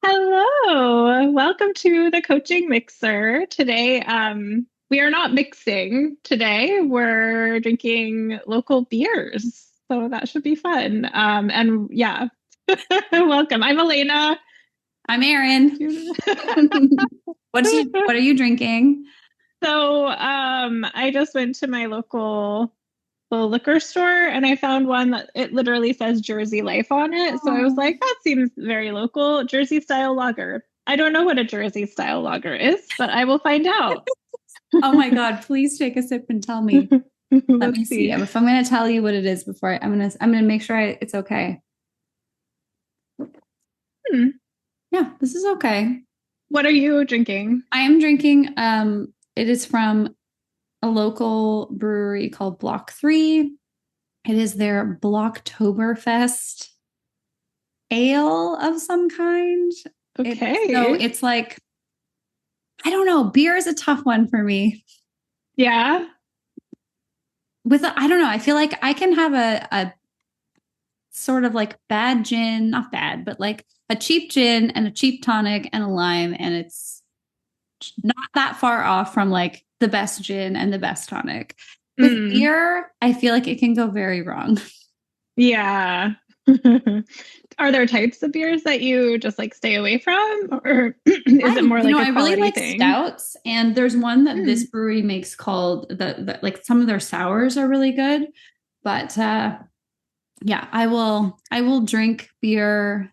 Hello, welcome to the coaching mixer. Today, we are not mixing today. We're drinking local beers. So that should be fun. And yeah, welcome. I'm Elena. I'm Erin. What are you drinking? I just went to my local liquor store and I found one that it literally says Jersey Life on it. So I was Oh, like, that seems very local. Jersey style lager. I don't know what a Jersey style lager is, but I will find out. oh my God, please take a sip and tell me. Let me Let's see. see. If I'm going to tell you what it is before I'm going to make sure it's okay. Hmm. Yeah, this is okay. What are you drinking? I am drinking it is from a local brewery called Block 3. It is their Blocktoberfest ale of some kind. Okay. It's like I don't know, beer is a tough one for me. Yeah. I don't know, I feel like I can have a sort of like bad gin, not bad, but like a cheap gin and a cheap tonic and a lime. And it's not that far off from like the best gin and the best tonic. With Mm. beer, I feel like it can go very wrong. Yeah. Are there types of beers that you just like stay away from, or is it more like a I really quality like thing? stouts, and there's one that this Mm. brewery makes called like some of their sours are really good. But yeah, I will drink beer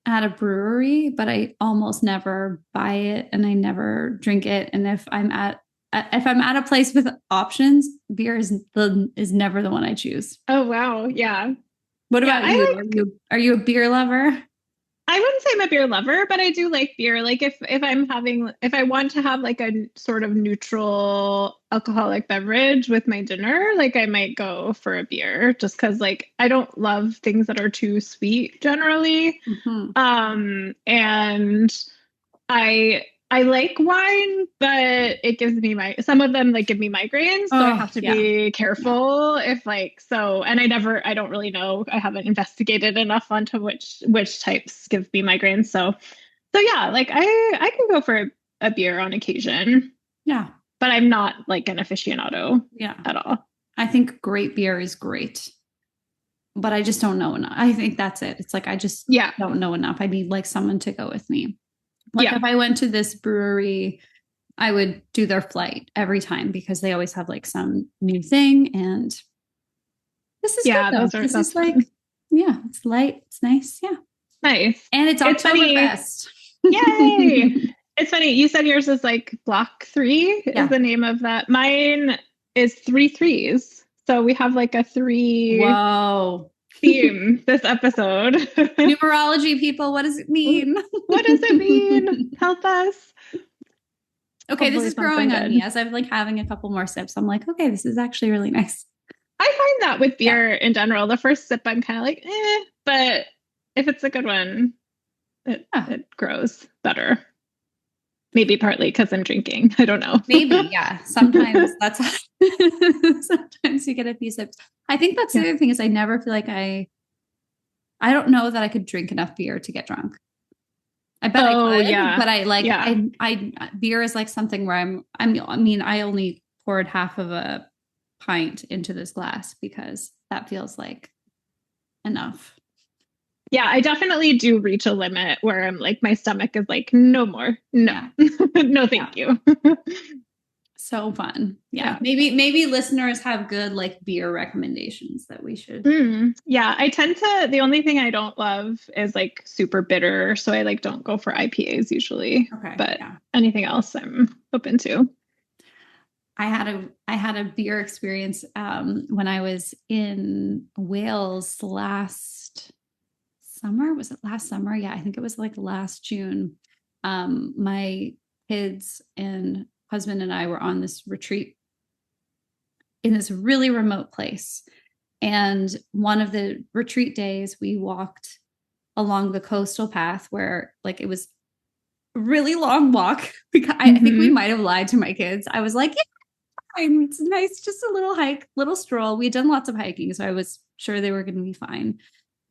at a brewery, but I almost never buy it and I never drink it. And if I'm at a place with options, beer is never the one I choose. Oh wow. Yeah. What Yeah. about you? Are you a beer lover? I wouldn't say I'm a beer lover, but I do like beer. Like if I want to have like a sort of neutral alcoholic beverage with my dinner, like I might go for a beer just because like I don't love things that are too sweet generally. Mhm. And I like wine, but it gives me some of them like give me migraines, so I Oh have to yeah, be yeah. careful if like so and I don't really know. I haven't investigated enough onto which types give me migraines. So yeah, like I can go for a beer on occasion, Yeah, but I'm not like an aficionado yeah. at all. I think great beer is great, but I just don't know enough. I think that's it. It's like I just Yeah. don't know enough. I need like someone to go with me. Like Yeah. if I went to this brewery, I would do their flight every time because they always have like some new thing. And this is good Yeah, though. This is that's like, fun. yeah, it's light. It's nice. Yeah. Nice. And it's It's funny. Oktoberfest. Yay. It's funny. You said yours is like Block 3 is Yeah. the name of that. Mine is three threes. So we have like a three Whoa. theme this episode. Numerology people, what does it mean? What does it mean? Help us. Okay, this Hopefully is something growing on me good. as I'm like having a couple more sips. I'm like, okay, this is actually really nice. I find that with Yeah. beer in general, the first sip I'm kind of like, but if it's a good one, Yeah. it grows better. Maybe partly because I'm drinking. I don't know. Maybe, yeah. Sometimes that's sometimes you get a few sips. I think that's the Yeah. other thing is I never feel like I don't know that I could drink enough beer to get drunk. I bet I Oh could, yeah. but I like Yeah. I beer is like something where I mean I only poured half of a pint into this glass because that feels like enough. Yeah, I definitely do reach a limit where I'm like, my stomach is like, no more. No, Yeah. no, Yeah. thank you. So fun. Yeah. Yeah. Maybe listeners have good like beer recommendations that we should. Yeah, the only thing I don't love is like super bitter. So I like don't go for IPAs usually, Okay. but Yeah. anything else I'm open to. I had a beer experience when I was in Wales last summer. Was it last summer? Yeah, I think it was like last June. My kids and husband and I were on this retreat in this really remote place. And one of the retreat days, we walked along the coastal path where like it was a really long walk. I think we Hmm. might have lied to my kids. I was like, yeah, fine. It's nice, just a little hike, little stroll. We had done lots of hiking, so I was sure they were going to be fine.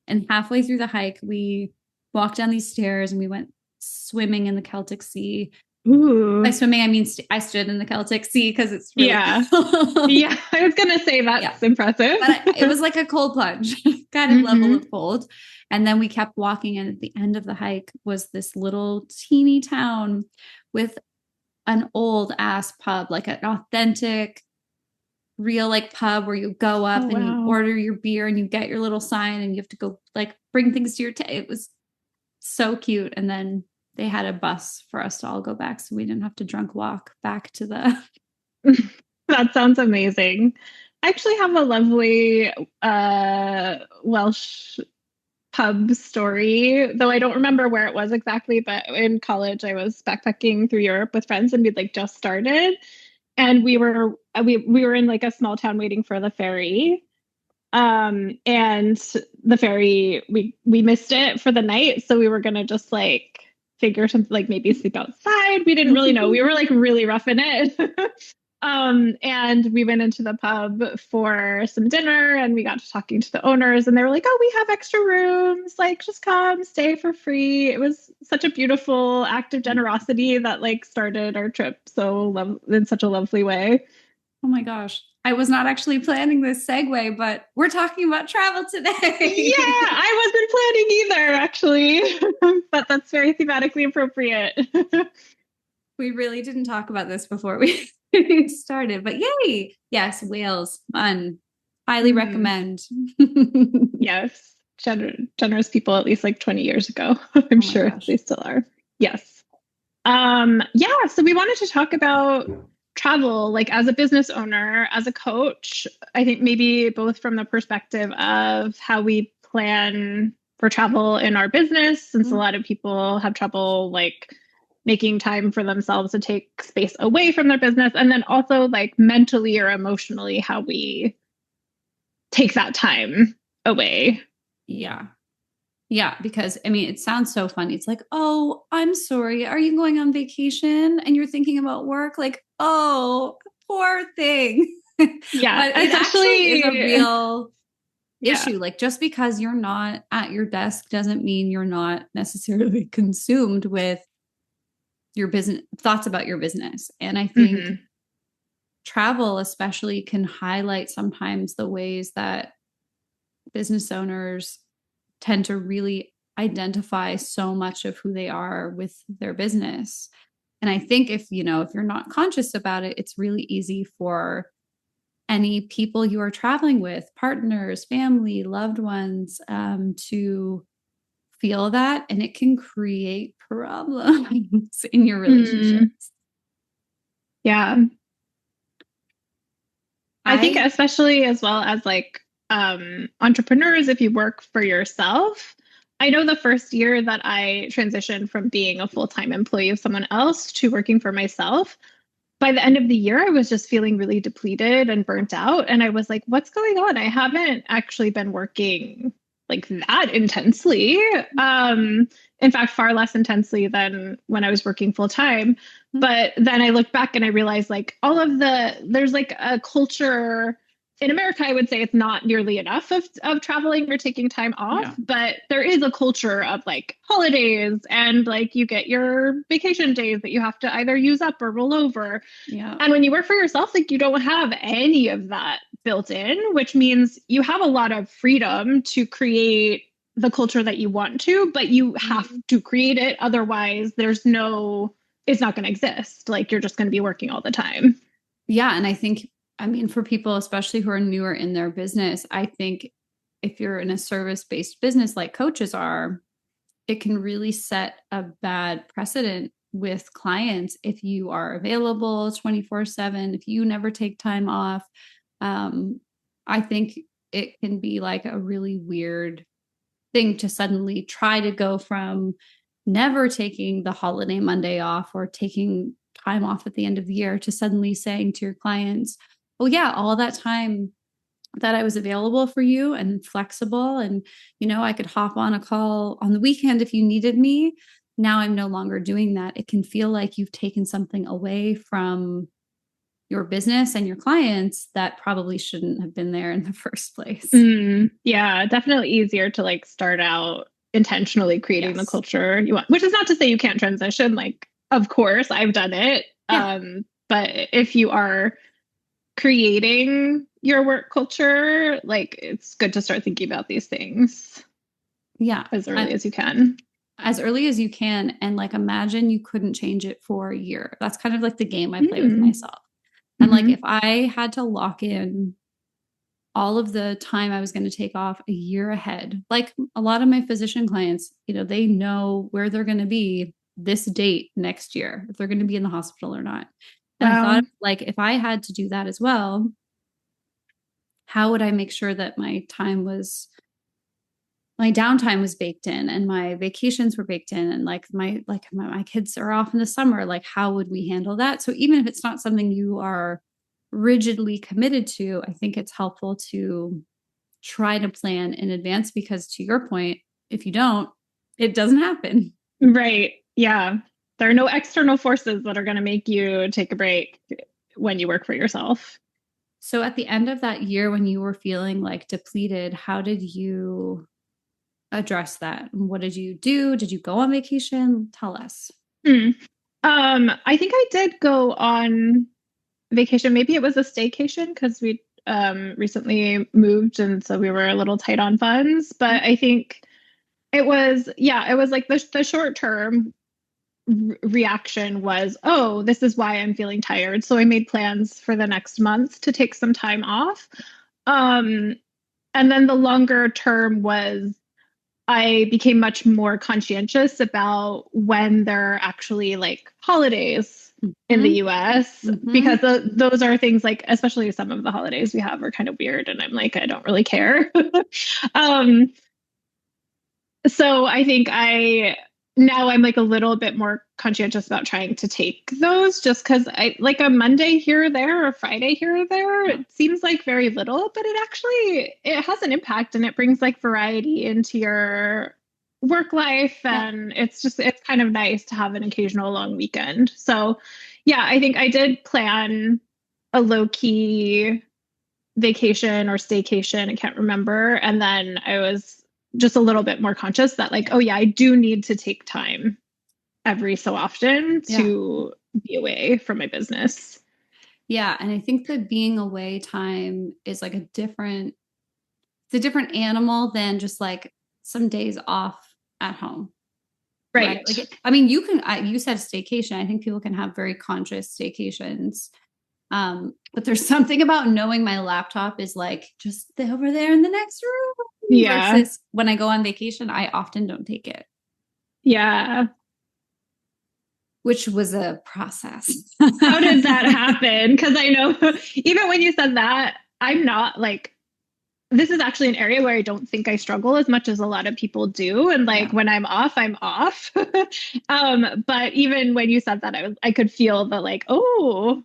And halfway through the hike, we walked down these stairs and we went swimming in the Celtic Sea. By Ooh. swimming, I mean, I stood in the Celtic Sea because it's really Yeah. cold. Yeah. I was going to say Yeah. that's impressive. But it was like a cold plunge kind of level of cold. And then we kept walking. And at the end of the hike was this little teeny town with an old ass pub, like an authentic, real like pub where you go up and you order your beer and you get your little sign and you have to go like bring things to your table. It was so cute. And then they had a bus for us to all go back, so we didn't have to drunk walk back to the. That sounds amazing. I actually have a lovely Welsh pub story, though I don't remember where it was exactly, but in college I was backpacking through Europe with friends and we'd like just started, and we were in like a small town waiting for the ferry. And the ferry, we missed it for the night, so we were gonna just like figure something, like maybe sleep outside. We didn't really know. We were like really roughing it. And we went into the pub for some dinner and we got to talking to the owners and they were like, "Oh, we have extra rooms, like just come stay for free." It was such a beautiful act of generosity that like started our trip in such a lovely way. Oh my gosh. I was not actually planning this segue, but we're talking about travel today. Yeah, I wasn't planning either, actually, but that's very thematically appropriate. We really didn't talk about this before we started, but yay. Yes, Wales, fun. Highly recommend. Yes, generous people, at least like 20 years ago. I'm sure they still are. Yes. Yeah, so we wanted to talk about travel, like as a business owner, as a coach. I think maybe both from the perspective of how we plan for travel in our business, since a lot of people have trouble like making time for themselves to take space away from their business, and then also like mentally or emotionally how we take that time away. Yeah. Yeah, because I mean, it sounds so funny. It's like, "Oh, I'm sorry. Are you going on vacation and you're thinking about work?" Like, "Oh, poor thing." Yeah, but it actually is a real issue. Like, just because you're not at your desk doesn't mean you're not necessarily consumed with your business thoughts about your business. And I think travel especially can highlight sometimes the ways that business owners tend to really identify so much of who they are with their business. And I think if you're not conscious about it, it's really easy for any people you are traveling with, partners, family, loved ones, to feel that, and it can create problems in your relationships. Yeah. I think especially as well as like entrepreneurs, if you work for yourself. I know the first year that I transitioned from being a full-time employee of someone else to working for myself, by the end of the year, I was just feeling really depleted and burnt out. And I was like, what's going on? I haven't actually been working like that intensely. In fact, far less intensely than when I was working full time. But then I looked back and I realized like there's like a culture in America. I would say it's not nearly enough of traveling or taking time off, but there is a culture of like holidays and like you get your vacation days that you have to either use up or roll over. Yeah. And when you work for yourself, like you don't have any of that built in, which means you have a lot of freedom to create the culture that you want to, but you have to create it. Otherwise, it's not going to exist. Like you're just going to be working all the time. Yeah. And I think, for people, especially who are newer in their business, I think if you're in a service-based business like coaches are, it can really set a bad precedent with clients if you are available 24/7, if you never take time off. I think it can be like a really weird thing to suddenly try to go from never taking the holiday Monday off or taking time off at the end of the year to suddenly saying to your clients, "Oh yeah, all that time that I was available for you and flexible, and I could hop on a call on the weekend if you needed me. Now I'm no longer doing that." It can feel like you've taken something away from your business and your clients that probably shouldn't have been there in the first place. Yeah, definitely easier to like start out intentionally creating the Yes. culture you want, which is not to say you can't transition. Like, of course, I've done it. Yeah. But if you are creating your work culture, like it's good to start thinking about these things Yeah. as early as you can. As early as you can. And like, imagine you couldn't change it for a year. That's kind of like the game I play with Mm-hmm. myself. And like, if I had to lock in all of the time I was going to take off a year ahead, like a lot of my physician clients, they know where they're going to be this date next year, if they're going to be in the hospital or not. And I Wow. thought, like, if I had to do that as well, how would I make sure that my downtime was baked in and my vacations were baked in, and like my kids are off in the summer, like how would we handle that? So even if it's not something you are rigidly committed to, I think it's helpful to try to plan in advance, because to your point, if you don't, it doesn't happen. Right. Yeah. There are no external forces that are going to make you take a break when you work for yourself. So at the end of that year, when you were feeling like depleted, how did you address that? What did you do? Did you go on vacation? Tell us. Hmm. I think I did go on vacation. Maybe it was a staycation because we recently moved, and so we were a little tight on funds. But I think it was like the short term reaction was, oh, this is why I'm feeling tired. So I made plans for the next month to take some time off. Um, and then the longer term was I became much more conscientious about when there are actually like holidays in the US, because those are things like, especially some of the holidays we have are kind of weird. And I'm like, I don't really care. um, so I think now I'm like a little bit more conscientious about trying to take those, just because I like a Monday here or there or Friday here or there. It seems like very little, but it has an impact, and it brings like variety into your work life. And it's kind of nice to have an occasional long weekend. So yeah, I think I did plan a low key vacation or staycation. I can't remember. And then I was just a little bit more conscious that like, oh yeah, I do need to take time every so often to be away from my business. Yeah. And I think that being away time is like it's a different animal than just like some days off at home. Right. Like, I mean, you said staycation. I think people can have very conscious staycations. But there's something about knowing my laptop is like just over there in the next room. Yeah. Versus when I go on vacation, I often don't take it. Yeah. Which was a process. How did that happen? Because I know even when you said that, I'm not like, this is actually an area where I don't think I struggle as much as a lot of people do. And like when I'm off, I'm off. But even when you said that, I could feel the like, oh,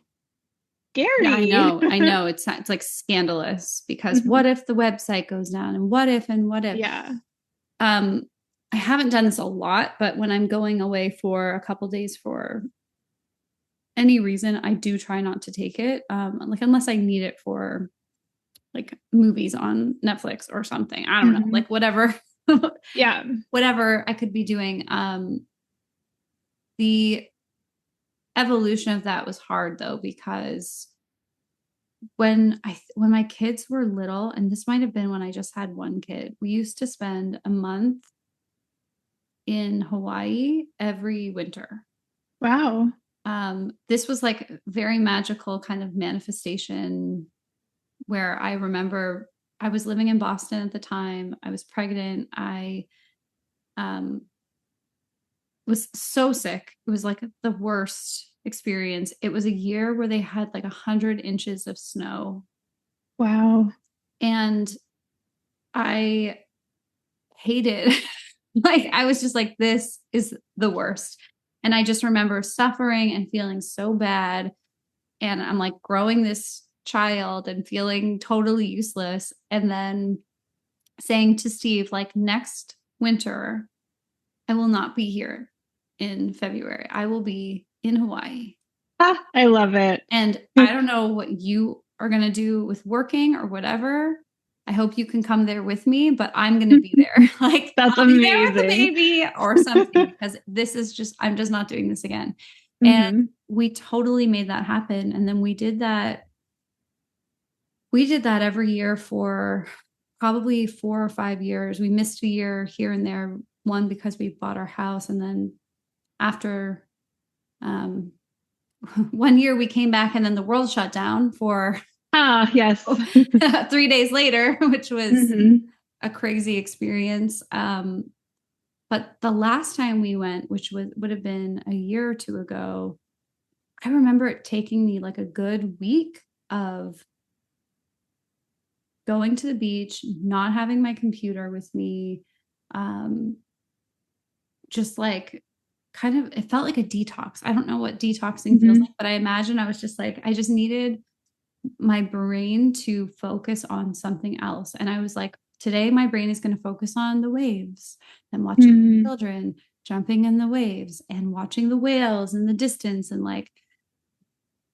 scary. Yeah, I know. It's like scandalous, because what if the website goes down, and what if. Yeah. I haven't done this a lot, but when I'm going away for a couple days for any reason, I do try not to take it. Like unless I need it for like movies on Netflix or something. I don't know, like whatever. Yeah. Whatever I could be doing. The evolution of that was hard though, because when my kids were little, and this might have been when I just had one kid, we used to spend a month in Hawaii every winter. Wow. This was like very magical kind of manifestation, where I remember I was living in Boston at the time. I was pregnant. I was so sick. It was like the worst experience. It was a year where they had like 100 inches of snow. Wow. And I hated like, I was just like, this is the worst. And I just remember suffering and feeling so bad. And I'm like growing this child and feeling totally useless. And then saying to Steve, like, next winter, I will not be here in February. I will be in Hawaii. Ah, I love it. And I don't know what you are going to do with working or whatever I hope you can come there with me, but I'm going to be there. Like, That's I'll be there with the amazing. baby or something, because this is just, I'm just not doing this again. And Hmm. we totally made that happen. And then we did that. We did that every year for probably 4 or 5 years. We missed a year here and there, one because we bought our house. And then after um, one year we came back and then the world shut down for Ah, yes. 3 days later, which was Hmm. a crazy experience. But the last time we went, which would have been a year or two ago, I remember it taking me like a good week of going to the beach, not having my computer with me, um, just like kind of, it felt like a detox. I don't know what detoxing feels Hmm. like, but I imagine I was just like, I just needed my brain to focus on something else. And I was like, today my brain is going to focus on the waves and watching Hmm. children jumping in the waves and watching the whales in the distance. And like,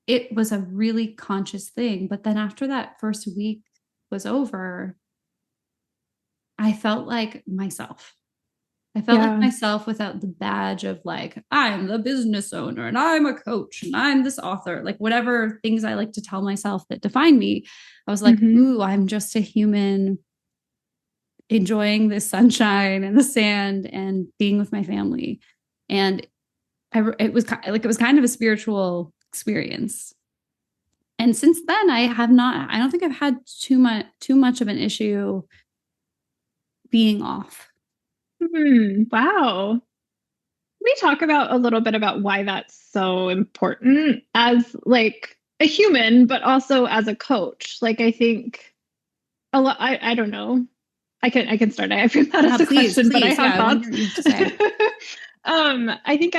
it was a really conscious thing. But then after that first week was over, I felt like myself. I felt like Yeah. myself without the badge of like, I'm the business owner and I'm a coach and I'm this author, like whatever things I like to tell myself that define me. I was like, Hmm. ooh, I'm just a human enjoying the sunshine and the sand and being with my family. And it was like, it was kind of a spiritual experience. And since then, I don't think I've had too much of an issue being off. Wow. We talk about a little bit about why that's so important as like a human, but also as a coach. Like I think a lot, I don't know. I can start. I forgot that as a Please, question, but I please. Yeah, have I want thoughts. to hear what you have to say. I think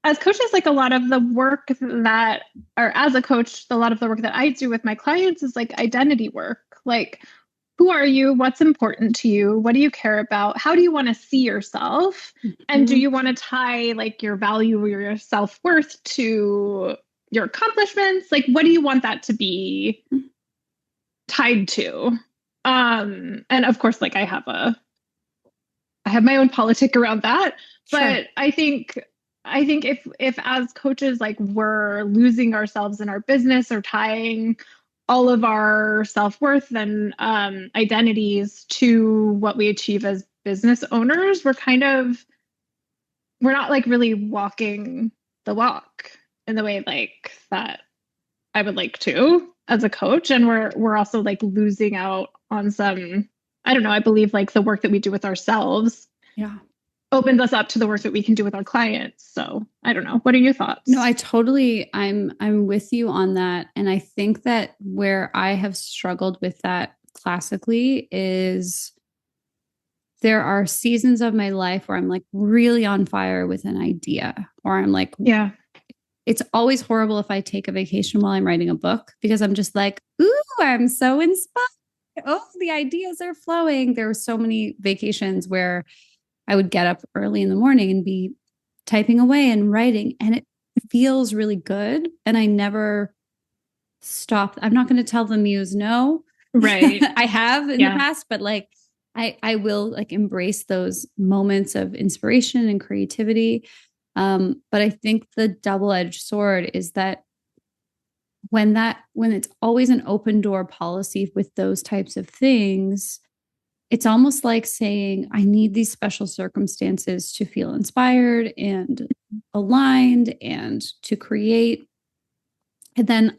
as coaches, like a lot of the work that, or as a coach, a lot of the work that I do with my clients is like identity work. Like, who are you? What's important to you? What do you care about? How do you want to see yourself? And do Mm-hmm. you want to tie like your value or your self worth to your accomplishments? Like, what do you want that to be tied to? And of course, like I have my own politic around that, Sure. but I think if as coaches like we're losing ourselves in our business or tying all of our self-worth and identities to what we achieve as business owners, we're not like really walking the walk in the way like that I would like to as a coach. And we're also like losing out on some, I don't know, I believe like the work that we do with ourselves Yeah. opens us up to the work that we can do with our clients. So I don't know. What are your No, thoughts? I'm with you on that. And I think that where I have struggled with that classically is there are seasons of my life where I'm like really on fire with an idea, or I'm like, Yeah. it's always horrible if I take a vacation while I'm writing a book because I'm just like, ooh, I'm so inspired. Oh, the ideas are flowing. There were so many vacations where I would get up early in the morning and be typing away and writing, and it feels really good. And I never stop. I'm not going to tell the muse no. Right. I have in the Yeah. past, but like I will like embrace those moments of inspiration and creativity. But I think the double-edged sword is that when it's always an open door policy with those types of things, it's almost like saying, I need these special circumstances to feel inspired and aligned and to create. And then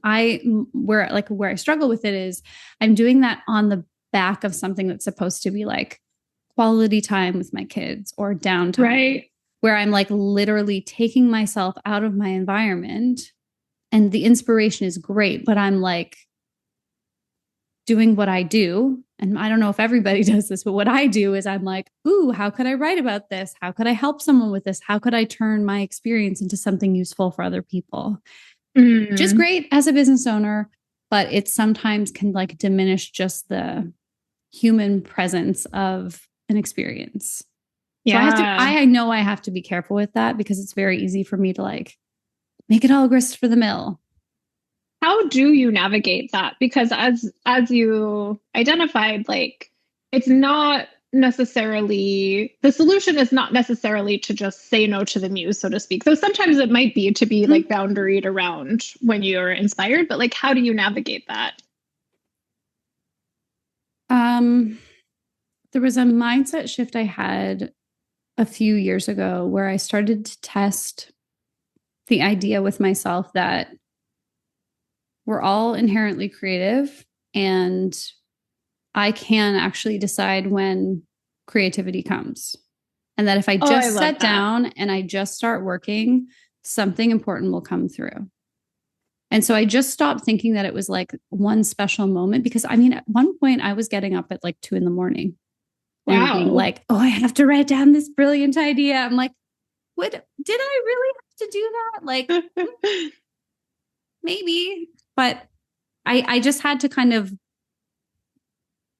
where I struggle with it is I'm doing that on the back of something that's supposed to be like quality time with my kids or downtime, Right. where I'm like literally taking myself out of my environment, and the inspiration is great, but I'm like doing what I do. And I don't know if everybody does this, but what I do is I'm like, ooh, how could I write about this? How could I help someone with this? How could I turn my experience into something useful for other people? Which is Mm. great as a business owner, but it sometimes can like diminish just the human presence of an experience. So Yeah. I know I have to be careful with that because it's very easy for me to like make it all grist for the mill. how do you navigate that? Because as you identified, like it's not necessarily the solution is not necessarily to just say no to the muse, so to speak. So sometimes it might be to be like boundaried around when you're inspired, but like how do you navigate that? There was a mindset shift I had a few years ago where I started to test the idea with myself that we're all inherently creative and I can actually decide when creativity comes. And that if I Oh, I just love sit that. down and I just start working, something important will come through. And so I just stopped thinking that it was like one special moment because I mean, at one point I was getting up at like 2 a.m. and being Wow. like, oh, I have to write down this brilliant idea. I'm like, what did I really have to do that? Like, maybe, but I just had to kind of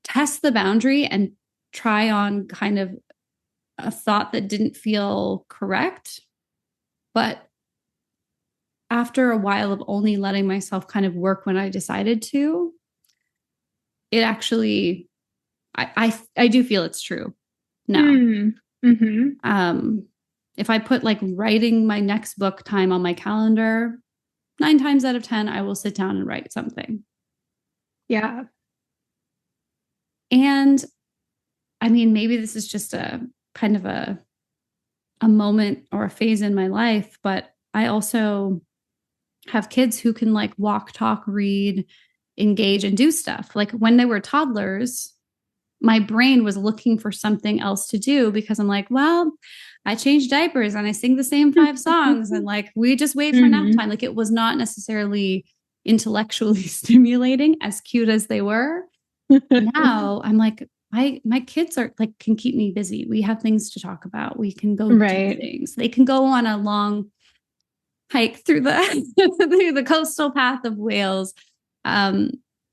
test the boundary and try on kind of a thought that didn't feel correct. But after a while of only letting myself kind of work when I decided to, it actually, I do feel it's true now. If I put like writing my next book time on my calendar, 9 times out of 10, I will sit down and write something. Yeah. And I mean, maybe this is just a kind of a moment or a phase in my life, but I also have kids who can like walk, talk, read, engage, and do stuff. Like when they were toddlers, my brain was looking for something else to do because I'm like, well, I change diapers and I sing the same 5 songs and like we just wait for nap time. Like it was not necessarily intellectually stimulating, as cute as they were. Now I'm like, my kids are like can keep me busy. We have things to talk about. We can go do things. They can go on a long hike through the through the coastal path of Wales.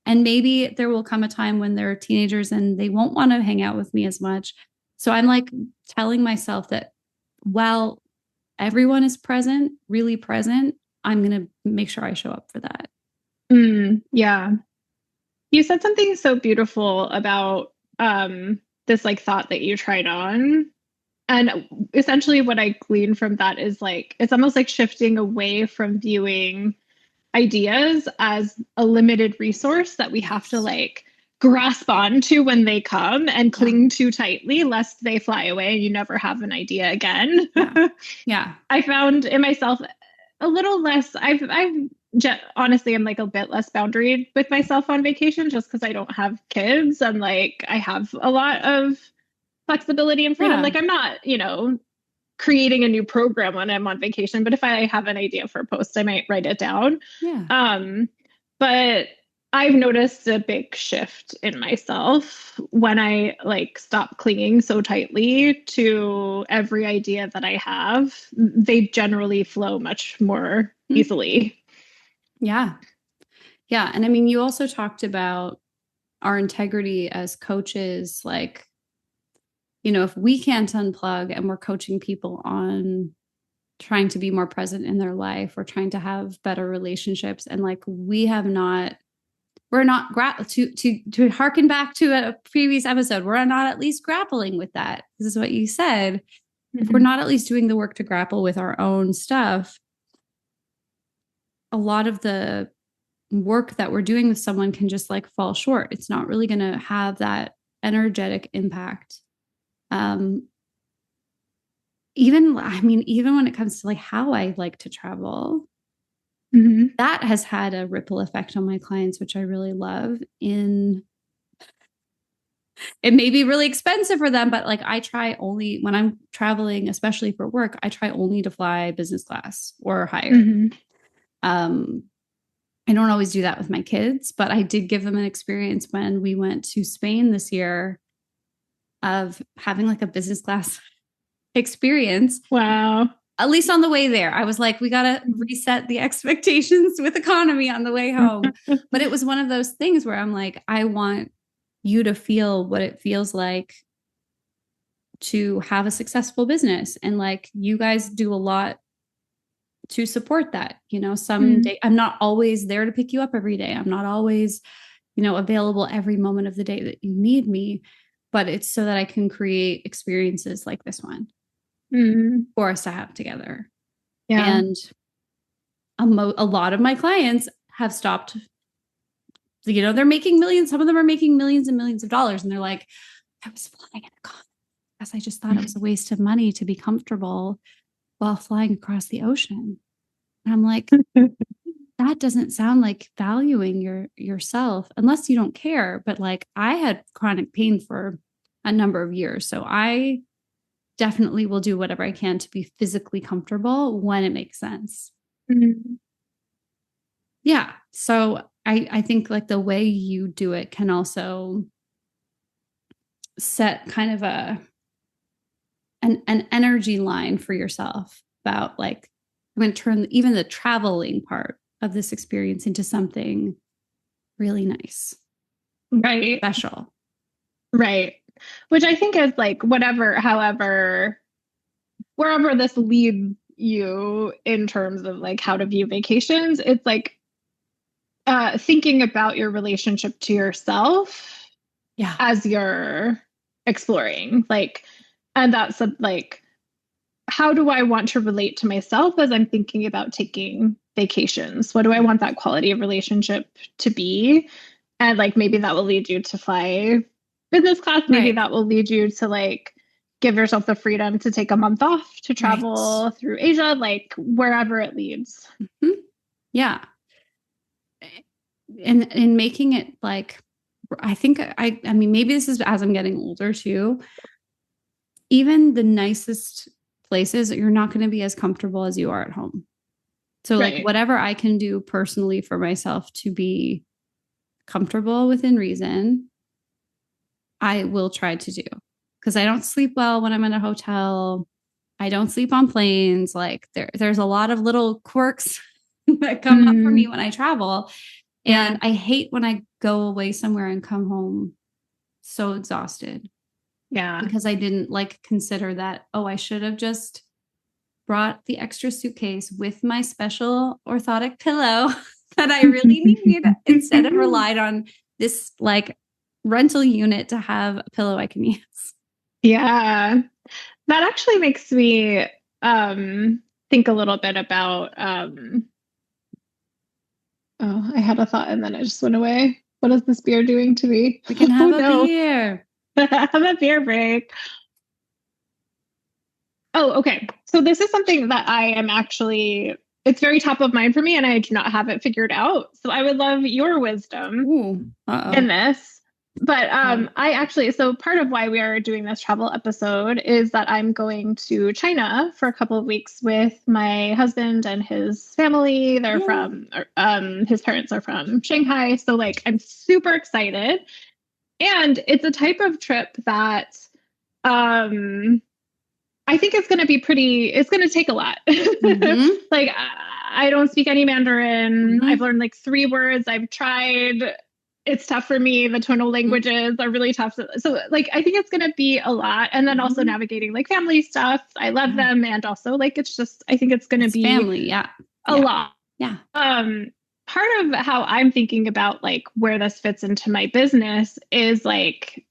And maybe there will come a time when they're teenagers and they won't want to hang out with me as much. So I'm like telling myself that while everyone is present, really present, I'm going to make sure I show up for that. Yeah. You said something so beautiful about this like thought that you tried on. And essentially what I gleaned from that is like it's almost like shifting away from viewing ideas as a limited resource that we have to like grasp onto when they come and cling too tightly lest they fly away and you never have an idea again. Yeah. I found in myself a little less honestly I'm like a bit less boundary with myself on vacation just because I don't have kids and like I have a lot of flexibility and freedom. Like I'm not, creating a new program when I'm on vacation, but if I have an idea for a post, I might write it down. But I've noticed a big shift in myself when I like stop clinging so tightly to every idea that I have. They generally flow much more easily. Yeah. Yeah. And I mean, you also talked about our integrity as coaches, like, if we can't unplug and we're coaching people on trying to be more present in their life or trying to have better relationships, and like we're not to harken back to a previous episode, we're not at least grappling with that. This is what you said. If we're not at least doing the work to grapple with our own stuff, a lot of the work that we're doing with someone can just like fall short. It's not really going to have that energetic impact. Even when it comes to like how I like to travel, that has had a ripple effect on my clients, which I really love. It may be really expensive for them, but like I try only when I'm traveling, especially for work, I try only to fly business class or higher. I don't always do that with my kids, but I did give them an experience when we went to Spain this year of having like a business class experience. Wow. At least on the way there, I was like, we got to reset the expectations with economy on the way home. But it was one of those things where I'm like, I want you to feel what it feels like to have a successful business. And like, you guys do a lot to support that. Some day I'm not always there to pick you up every day. I'm not always, available every moment of the day that you need me, but it's so that I can create experiences like this one for us to have together. Yeah. And a lot of my clients have stopped, they're making millions. Some of them are making millions and millions of dollars. And they're like, I was flying in a car because I just thought it was a waste of money to be comfortable while flying across the ocean. And I'm like, that doesn't sound like valuing yourself unless you don't care. But like, I had chronic pain for a number of years. So I definitely will do whatever I can to be physically comfortable when it makes sense. Yeah. So I think like the way you do it can also set kind of an energy line for yourself about like, I'm going to turn even the traveling part of this experience into something really nice. Right. Special. Right. Which I think is like wherever this leads you in terms of like how to view vacations, it's like thinking about your relationship to yourself as you're exploring. Like, and that's like, how do I want to relate to myself as I'm thinking about taking vacations? What do I want that quality of relationship to be? And like, maybe that will lead you to fly business class. Maybe that will lead you to like give yourself the freedom to take a month off to travel through Asia, like wherever it leads. Yeah. And in making it like, I think I mean, maybe this is as I'm getting older too, even the nicest places, you're not going to be as comfortable as you are at home. So like whatever I can do personally for myself to be comfortable within reason, I will try to do, because I don't sleep well when I'm in a hotel. I don't sleep on planes. Like there's a lot of little quirks that come up for me when I travel. And I hate when I go away somewhere and come home so exhausted. Yeah. Because I didn't like consider that, oh, I should have just brought the extra suitcase with my special orthotic pillow that I really need instead of relied on this like rental unit to have a pillow I can use. Yeah. That actually makes me think a little bit about oh, I had a thought and then it just went away. What is this beer doing to me? We can have a beer. Have a beer break. Oh, okay. So this is something that I am actually, it's very top of mind for me and I do not have it figured out. So I would love your wisdom in this. But I actually, so part of why we are doing this travel episode is that I'm going to China for a couple of weeks with my husband and his family. They're from, his parents are from Shanghai. So like, I'm super excited. And it's a type of trip that I think it's going to be it's going to take a lot. Like, I don't speak any Mandarin. I've learned like 3 words. I've tried. It's tough for me. The tonal languages are really tough. So like, I think it's going to be a lot. And then also navigating like family stuff. I love them. And also like, it's just, I think it's going to be family. A lot. Yeah. Part of how I'm thinking about like where this fits into my business is like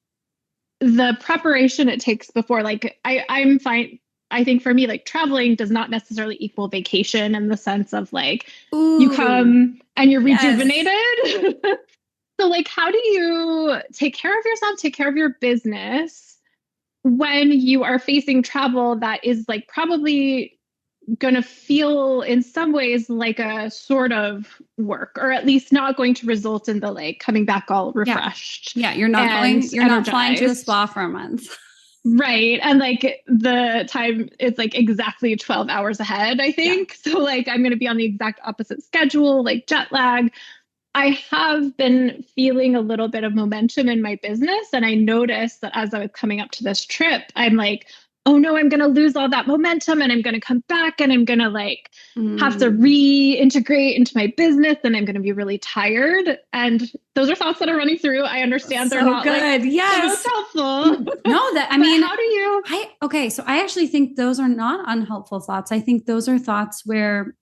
the preparation it takes before, like I'm fine. I think for me, like traveling does not necessarily equal vacation in the sense of like, you come and you're rejuvenated. So like, how do you take care of yourself, take care of your business when you are facing travel that is like probably going to feel in some ways like a sort of work, or at least not going to result in the like coming back all refreshed. You're not not flying to the spa for a month. Right. And like the time is like exactly 12 hours ahead, I think. So like, I'm going to be on the exact opposite schedule, like jet lag. I have been feeling a little bit of momentum in my business. And I noticed that as I was coming up to this trip, I'm like, oh no, I'm going to lose all that momentum and I'm going to come back and I'm going to like have to reintegrate into my business and I'm going to be really tired. And those are thoughts that are running through. I understand they're not good. Like, yes. So helpful. No, that, I mean, how do you? Okay. So I actually think those are not unhelpful thoughts. I think those are thoughts where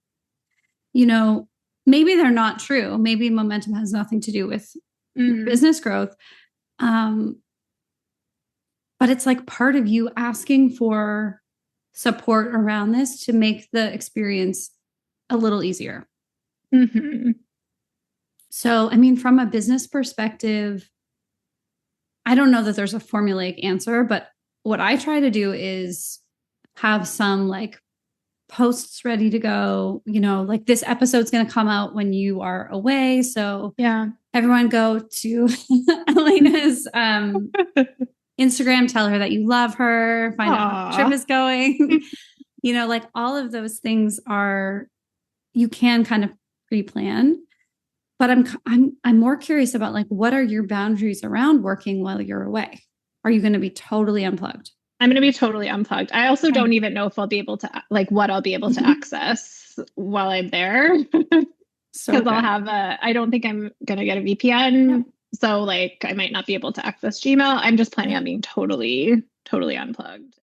you know, maybe they're not true. Maybe momentum has nothing to do with business growth. But it's like part of you asking for support around this to make the experience a little easier. Mm-hmm. So, I mean, from a business perspective, I don't know that there's a formulaic answer, but what I try to do is have some like posts ready to go, you know, like this episode's going to come out when you are away. So yeah, everyone go to Elena's Instagram, tell her that you love her, find out how the trip is going. You know, like all of those things are, you can kind of pre-plan. But I'm more curious about like, what are your boundaries around working while you're away? Are you going to be totally unplugged? I'm going to be totally unplugged. I also don't even know if I'll be able to, like, what I'll be able to access while I'm there. Because I'll have I don't think I'm going to get a VPN. Yeah. So, like, I might not be able to access Gmail. I'm just planning on being totally, totally unplugged.